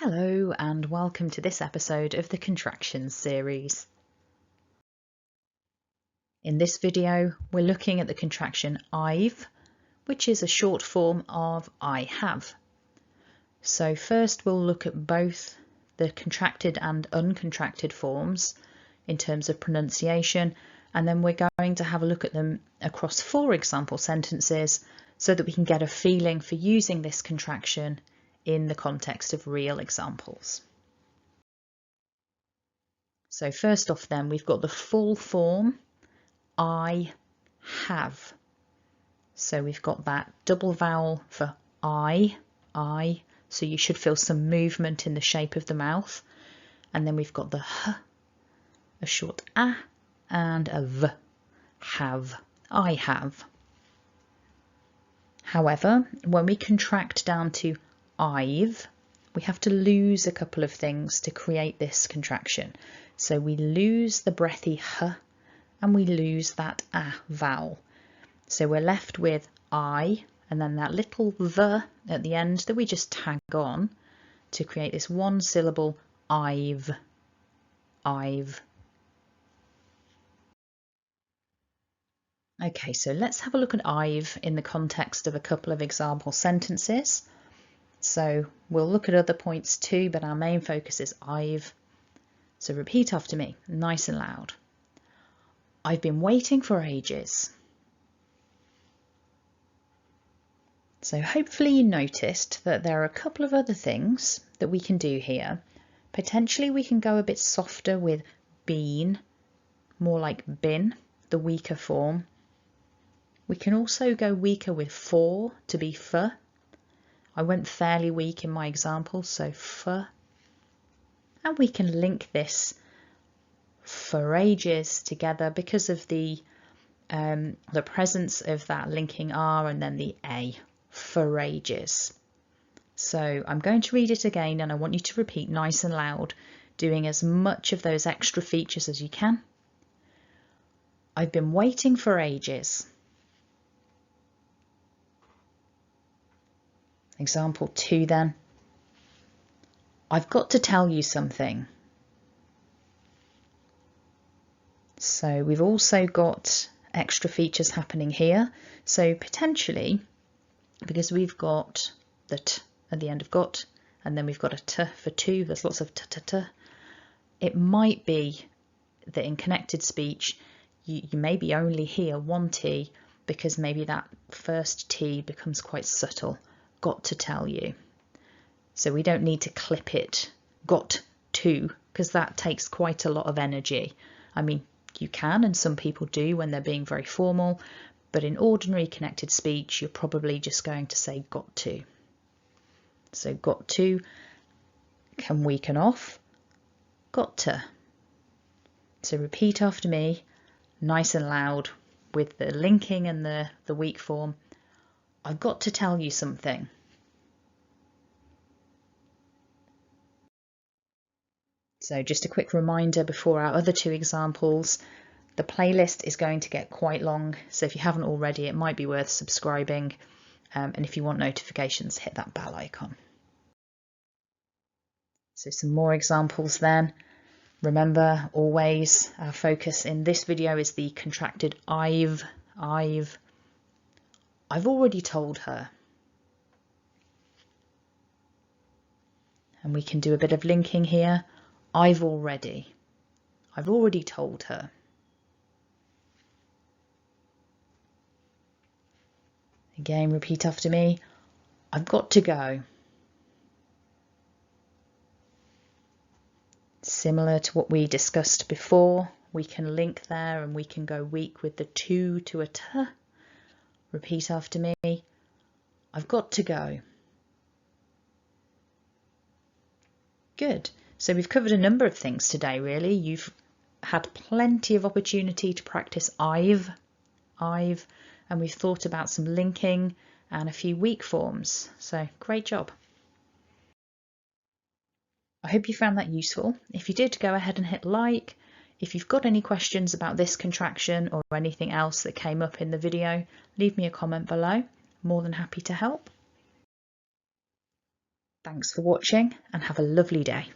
Hello and welcome to this episode of the Contractions series. In this video, we're looking at the contraction I've, which is a short form of I have. So first we'll look at both the contracted and uncontracted forms in terms of pronunciation, and then we're going to have a look at them across 4 example sentences so that we can get a feeling for using this contraction in the context of real examples. So first off then, we've got the full form, I have. So we've got that double vowel for I, so you should feel some movement in the shape of the mouth. And then we've got the h, a short a, and a v, have, I have. However, when we contract down to I've, we have to lose a couple of things to create this contraction. So we lose the breathy h and we lose that a vowel. So we're left with I and then that little v at the end that we just tag on to create this one syllable I've. Okay, so let's have a look at I've in the context of a couple of example sentences. So we'll look at other points too, but our main focus is I've. So repeat after me, nice and loud. I've been waiting for ages. So hopefully you noticed that there are a couple of other things that we can do here. Potentially we can go a bit softer with been, more like been, the weaker form. We can also go weaker with for to be for. I went fairly weak in my example, so for. And we can link this for ages together because of the presence of that linking R and then the A, for ages. So I'm going to read it again and I want you to repeat nice and loud, doing as much of those extra features as you can. I've been waiting for ages. Example 2 then. I've got to tell you something. So we've also got extra features happening here. So potentially, because we've got the t at the end of got, and then we've got a t for two, there's lots of t, it might be that in connected speech, you maybe only hear one t because maybe that first t becomes quite subtle. Got to tell you. So we don't need to clip it got to, because that takes quite a lot of energy. I mean, you can, and some people do when they're being very formal, but in ordinary connected speech, you're probably just going to say got to. So got to can weaken off, got to. So repeat after me, nice and loud, with the linking and the weak form. I've got to tell you something. So just a quick reminder before our other 2 examples, the playlist is going to get quite long, so if you haven't already, it might be worth subscribing, and if you want notifications, hit that bell icon. So some more examples then. Remember, always our focus in this video is the contracted I've already told her. And we can do a bit of linking here. I've already told her. Again, repeat after me. I've got to go. Similar to what we discussed before, we can link there and we can go weak with the to a t. Repeat after me. I've got to go. Good. So we've covered a number of things today, really. You've had plenty of opportunity to practice I've, and we've thought about some linking and a few weak forms. So great job. I hope you found that useful. If you did, go ahead and hit like. If you've got any questions about this contraction or anything else that came up in the video, leave me a comment below. More than happy to help. Thanks for watching and have a lovely day.